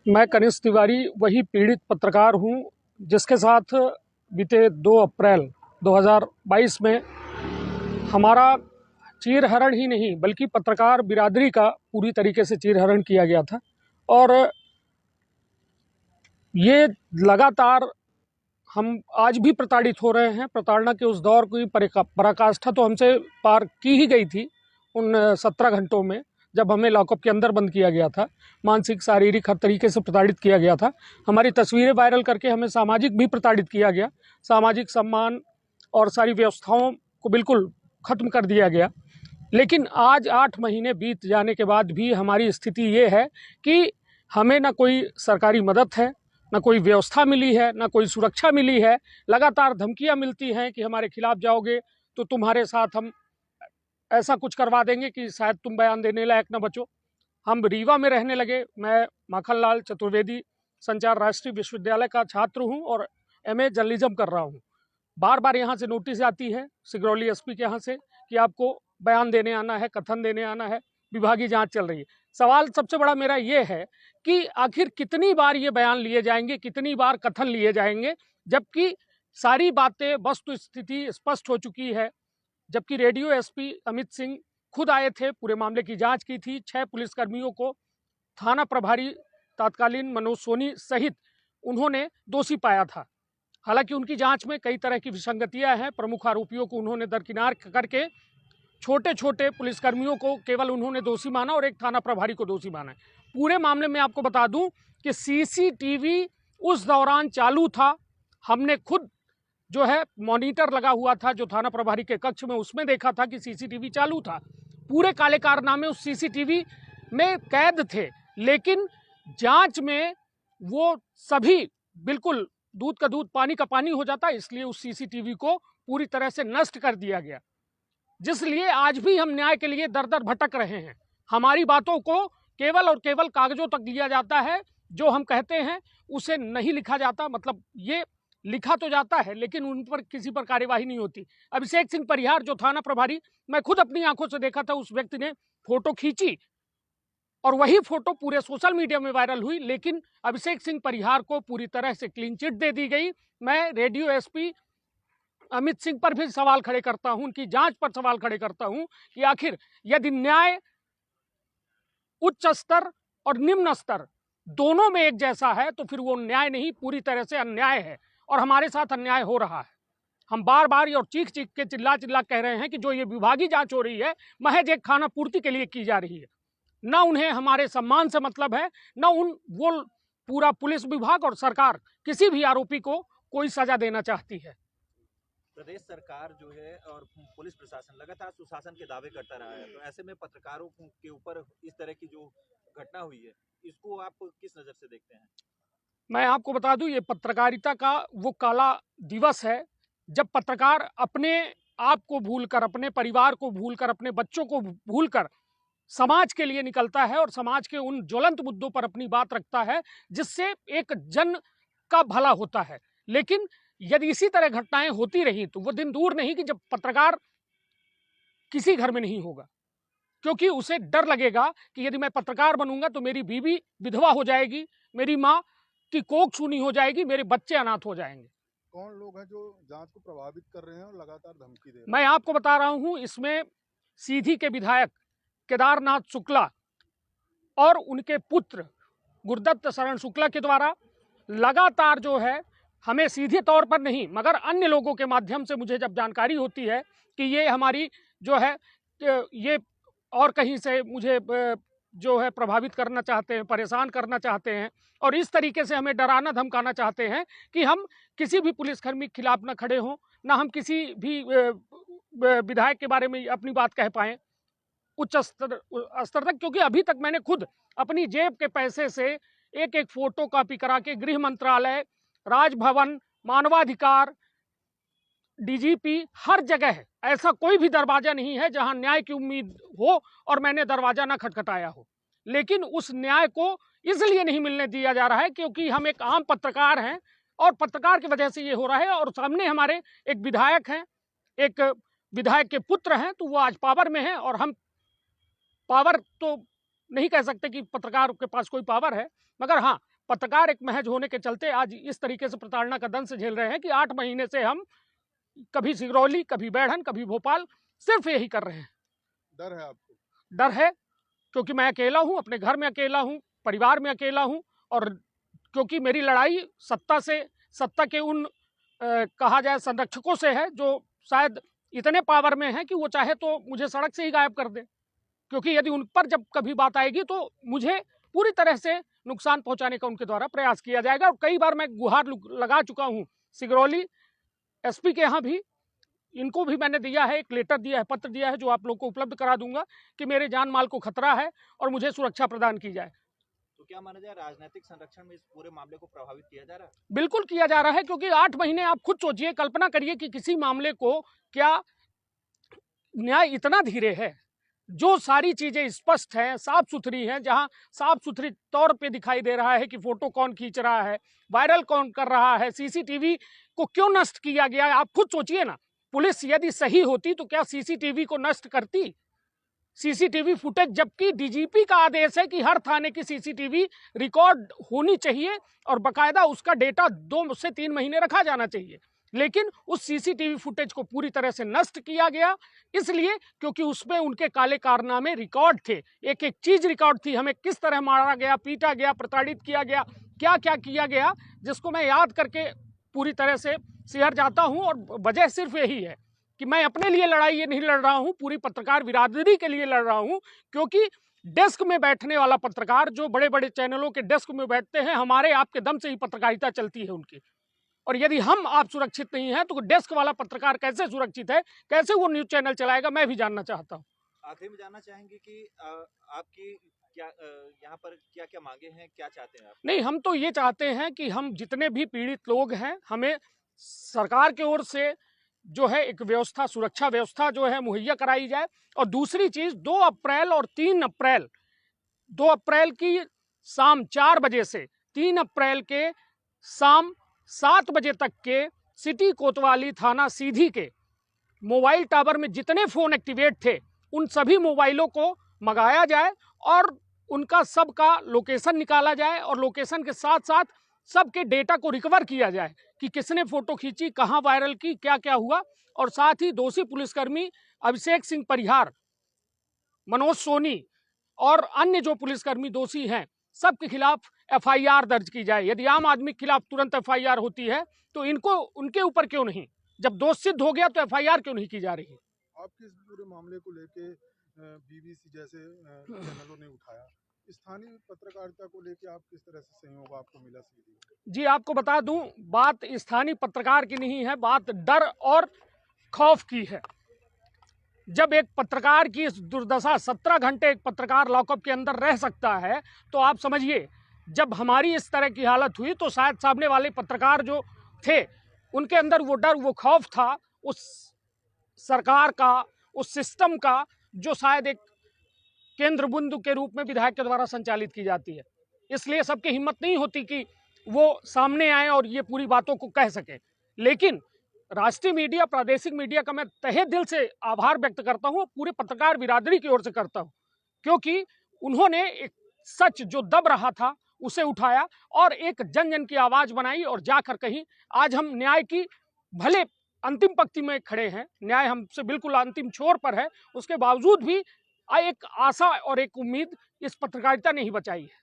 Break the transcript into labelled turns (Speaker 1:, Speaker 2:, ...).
Speaker 1: मैं कनिष्ठ तिवारी वही पीड़ित पत्रकार हूं जिसके साथ बीते 2 अप्रैल 2022 में हमारा चीरहरण ही नहीं बल्कि पत्रकार बिरादरी का पूरी तरीके से चीरहरण किया गया था। और ये लगातार हम आज भी प्रताड़ित हो रहे हैं। प्रताड़ना के उस दौर की पराकाष्ठा तो हमसे पार की ही गई थी उन 17 घंटों में, जब हमें लॉकअप के अंदर बंद किया गया था, मानसिक शारीरिक हर तरीके से प्रताड़ित किया गया था। हमारी तस्वीरें वायरल करके हमें सामाजिक भी प्रताड़ित किया गया, सामाजिक सम्मान और सारी व्यवस्थाओं को बिल्कुल ख़त्म कर दिया गया। लेकिन आज 8 महीने बीत जाने के बाद भी हमारी स्थिति ये है कि हमें ना कोई सरकारी मदद है, ना कोई व्यवस्था मिली है, ना कोई सुरक्षा मिली है। लगातार धमकियां मिलती हैं कि हमारे खिलाफ जाओगे तो तुम्हारे साथ हम ऐसा कुछ करवा देंगे कि शायद तुम बयान देने लायक न बचो। हम रीवा में रहने लगे। मैं माखनलाल चतुर्वेदी संचार राष्ट्रीय विश्वविद्यालय का छात्र हूं और MA जर्नलिज्म कर रहा हूं। बार बार यहाँ से नोटिस आती है सिगरौली SP के यहाँ से कि आपको बयान देने आना है, कथन देने आना है, विभागीय जांच चल रही है। सवाल सबसे बड़ा मेरा ये है कि आखिर कितनी बार ये बयान लिए जाएंगे, कितनी बार कथन लिए जाएंगे, जबकि सारी बातें वस्तु स्थिति स्पष्ट हो चुकी है। जबकि रेडियो SP अमित सिंह खुद आए थे, पूरे मामले की जांच की थी। 6 पुलिसकर्मियों को थाना प्रभारी तत्कालीन मनोज सोनी सहित उन्होंने दोषी पाया था। हालांकि उनकी जांच में कई तरह की विसंगतियां हैं। प्रमुख आरोपियों को उन्होंने दरकिनार करके छोटे छोटे पुलिसकर्मियों को केवल उन्होंने दोषी माना और एक थाना प्रभारी को दोषी माना। पूरे मामले में आपको बता दूं कि CCTV उस दौरान चालू था। हमने खुद जो है मॉनिटर लगा हुआ था जो थाना प्रभारी के कक्ष में, उसमें देखा था कि CCTV चालू था। पूरे काले कारनामे उस CCTV में कैद थे, लेकिन जांच में वो सभी बिल्कुल दूध का दूध पानी का पानी हो जाता, इसलिए उस CCTV को पूरी तरह से नष्ट कर दिया गया। जिसलिए आज भी हम न्याय के लिए दर दर भटक रहे हैं। हमारी बातों को केवल और केवल कागजों तक लिया जाता है, जो हम कहते हैं उसे नहीं लिखा जाता। मतलब ये लिखा तो जाता है लेकिन उन पर किसी पर कार्यवाही नहीं होती। अभिषेक सिंह परिहार जो थाना प्रभारी, मैं खुद अपनी आंखों से देखा था, उस व्यक्ति ने फोटो खींची और वही फोटो पूरे सोशल मीडिया में वायरल हुई, लेकिन अभिषेक सिंह परिहार को पूरी तरह से क्लीन चिट दे दी गई। मैं रेडियो SP अमित सिंह पर भी सवाल खड़े करता हूं, उनकी जांच पर सवाल खड़े करता हूं कि आखिर यदि न्याय उच्च स्तर और निम्न स्तर दोनों में एक जैसा है तो फिर वो न्याय नहीं, पूरी तरह से अन्याय है और हमारे साथ अन्याय हो रहा है। हम बार बार और चीख चीख के चिल्ला चिल्ला कह रहे हैं कि जो ये विभागीय जांच हो रही है महज एक खाना पूर्ति के लिए की जा रही है। न उन्हें हमारे सम्मान से मतलब है, न वो पूरा पुलिस विभाग और सरकार किसी भी आरोपी को कोई सजा देना चाहती है।
Speaker 2: प्रदेश सरकार जो है और पुलिस प्रशासन लगातार सुशासन के दावे करता रहा है, तो ऐसे में पत्रकारों के ऊपर इस तरह की जो घटना हुई है, इसको आप किस नजर से देखते हैं?
Speaker 1: मैं आपको बता दूं, ये पत्रकारिता का वो काला दिवस है जब पत्रकार अपने आप को भूलकर, अपने परिवार को भूलकर, अपने बच्चों को भूलकर समाज के लिए निकलता है और समाज के उन ज्वलंत मुद्दों पर अपनी बात रखता है जिससे एक जन का भला होता है। लेकिन यदि इसी तरह घटनाएं होती रही तो वो दिन दूर नहीं कि जब पत्रकार किसी घर में नहीं होगा, क्योंकि उसे डर लगेगा कि यदि मैं पत्रकार बनूंगा तो मेरी बीवी विधवा हो जाएगी, मेरी माँ की कोख सूनी हो जाएगी, मेरे बच्चे अनाथ हो जाएंगे।
Speaker 3: कौन लोग हैं जो जांच को प्रभावित कर रहे हैं और लगातार धमकी दे रहे हैं?
Speaker 1: मैं आपको बता रहा हूं, इसमें सीधी के विधायक केदारनाथ शुक्ला और उनके पुत्र गुरुदत्त शरण शुक्ला के द्वारा लगातार जो है, हमें सीधे तौर पर नहीं मगर अन्य लोगों के माध्यम से मुझे जब जानकारी होती है कि ये हमारी जो है ये और कहीं से मुझे जो है प्रभावित करना चाहते हैं, परेशान करना चाहते हैं और इस तरीके से हमें डराना धमकाना चाहते हैं कि हम किसी भी पुलिसकर्मी के खिलाफ न खड़े हों, ना हम किसी भी विधायक के बारे में अपनी बात कह पाएं उच्च स्तर तक। क्योंकि अभी तक मैंने खुद अपनी जेब के पैसे से एक एक फोटो कॉपी करा के गृह मंत्रालय, राजभवन, मानवाधिकार, DGP, हर जगह ऐसा कोई भी दरवाजा नहीं है जहां न्याय की उम्मीद हो और मैंने दरवाजा ना खटखटाया हो। लेकिन उस न्याय को इसलिए नहीं मिलने दिया जा रहा है क्योंकि हम एक आम पत्रकार हैं और पत्रकार की वजह से ये हो रहा है। और सामने हमारे एक विधायक हैं, एक विधायक के पुत्र हैं, तो वो आज पावर में हैं और हम पावर तो नहीं कह सकते कि पत्रकार के पास कोई पावर है, मगर हाँ पत्रकार एक महज होने के चलते आज इस तरीके से प्रताड़ना का दंश झेल रहे हैं कि 8 महीने से हम कभी सिगरौली, कभी बैढ़न, कभी भोपाल सिर्फ यही कर रहे हैं।
Speaker 3: डर है आपको?
Speaker 1: डर है क्योंकि मैं अकेला हूं, अपने घर में अकेला हूं, परिवार में अकेला हूं, और क्योंकि मेरी लड़ाई सत्ता के उन कहा जाए संरक्षकों से है जो शायद इतने पावर में है कि वो चाहे तो मुझे सड़क से ही गायब कर दे, क्योंकि यदि उन पर जब कभी बात आएगी तो मुझे पूरी तरह से नुकसान पहुंचाने का उनके द्वारा प्रयास किया जाएगा। और कई बार मैं गुहार लगा चुका हूं सिगरौली एसपी के यहाँ भी, इनको भी मैंने दिया है, एक लेटर दिया है, पत्र दिया है जो आप लोग को उपलब्ध करा दूंगा कि मेरे जान माल को खतरा है और मुझे सुरक्षा प्रदान की जाए।
Speaker 2: तो क्या माना जाए राजनीतिक संरक्षण में इस पूरे मामले को प्रभावित किया जा रहा है?
Speaker 1: बिल्कुल किया जा रहा है, क्योंकि 8 महीने आप खुद सोचिए, कल्पना करिए कि किसी मामले को क्या न्याय इतना धीरे है, जो सारी चीजें स्पष्ट हैं, साफ सुथरी हैं, जहां साफ सुथरी तौर पे दिखाई दे रहा है कि फोटो कौन खींच रहा है, वायरल कौन कर रहा है, सीसीटीवी को क्यों नष्ट किया गया। आप खुद सोचिए ना, पुलिस यदि सही होती तो क्या सीसीटीवी को नष्ट करती? सीसीटीवी फुटेज, जबकि डीजीपी का आदेश है कि हर थाने की सीसीटीवी रिकॉर्ड होनी चाहिए और बकायदा उसका डेटा 2 से 3 महीने रखा जाना चाहिए, लेकिन उस सीसीटीवी फुटेज को पूरी तरह से नष्ट किया गया, इसलिए क्योंकि उसमें उनके काले कारनामे रिकॉर्ड थे, एक एक चीज रिकॉर्ड थी, हमें किस तरह मारा गया, पीटा गया, प्रताड़ित किया गया, क्या क्या किया गया, जिसको मैं याद करके पूरी तरह से सिहर जाता हूं। और वजह सिर्फ यही है कि मैं अपने लिए लड़ाई ये नहीं लड़ रहा हूं, पूरी पत्रकार बिरादरी के लिए लड़ रहा हूं, क्योंकि डेस्क में बैठने वाला पत्रकार, जो बड़े बड़े चैनलों के डेस्क में बैठते हैं, हमारे आपके दम से ही पत्रकारिता चलती है उनकी, और यदि हम आप सुरक्षित नहीं है तो डेस्क वाला पत्रकार कैसे सुरक्षित है, कैसे वो न्यूज चैनल चलाएगा, मैं भी जानना चाहता हूँ।
Speaker 2: आखिरी में जानना चाहेंगे कि आपकी क्या यहाँ पर क्या क्या मांगे हैं, क्या चाहते हैं आप?
Speaker 1: नहीं, हम तो ये चाहते हैं कि हम जितने भी पीड़ित लोग हैं, हमें सरकार की ओर से जो है एक व्यवस्था, सुरक्षा व्यवस्था जो है मुहैया कराई जाए। और दूसरी चीज, 2 अप्रैल और 3 अप्रैल, 2 अप्रैल की शाम 4 बजे से 3 अप्रैल के शाम 7 बजे तक के सिटी कोतवाली थाना सीधी के मोबाइल टावर में जितने फोन एक्टिवेट थे, उन सभी मोबाइलों को मंगाया जाए और उनका सबका लोकेशन निकाला जाए, और लोकेशन के साथ साथ सबके डेटा को रिकवर किया जाए कि किसने फोटो खींची, कहां वायरल की, क्या क्या हुआ। और साथ ही दोषी पुलिसकर्मी अभिषेक सिंह परिहार, मनोज सोनी और अन्य जो पुलिसकर्मी दोषी हैं, सबके खिलाफ एफआईआर दर्ज की जाए। यदि आम आदमी के खिलाफ तुरंत एफआईआर होती है तो इनको, उनके ऊपर क्यों नहीं? जब दोष सिद्ध हो गया तो एफआईआर क्यों नहीं की जा रही?
Speaker 3: आपके इस पूरे मामले को लेके बीबीसी जैसे चैनलों ने उठाया, स्थानीय पत्रकारिता को लेके आप किस तरह से सहयोग आपको मिला सीधी?
Speaker 1: जी, आपको बता दूं, बात स्थानीय पत्रकार की नहीं है, बात डर और खौफ की है। जब एक पत्रकार की इस दुर्दशा, 17 घंटे एक पत्रकार लॉकअप के अंदर रह सकता है, तो आप समझिए जब हमारी इस तरह की हालत हुई तो शायद सामने वाले पत्रकार जो थे उनके अंदर वो डर, वो खौफ था उस सरकार का, उस सिस्टम का, जो शायद एक केंद्र बिंदु के रूप में विधायक के द्वारा संचालित की जाती है। इसलिए सबकी हिम्मत नहीं होती कि वो सामने आए और ये पूरी बातों को कह सके। लेकिन राष्ट्रीय मीडिया, प्रादेशिक मीडिया का मैं तहे दिल से आभार व्यक्त करता हूँ, पूरे पत्रकार बिरादरी की ओर से करता हूँ, क्योंकि उन्होंने एक सच जो दब रहा था उसे उठाया और एक जन जन की आवाज बनाई और जाकर कहीं आज हम न्याय की भले अंतिम पंक्ति में खड़े हैं, न्याय हमसे बिल्कुल अंतिम छोर पर है, उसके बावजूद भी एक आशा और एक उम्मीद इस पत्रकारिता ने ही बचाई है।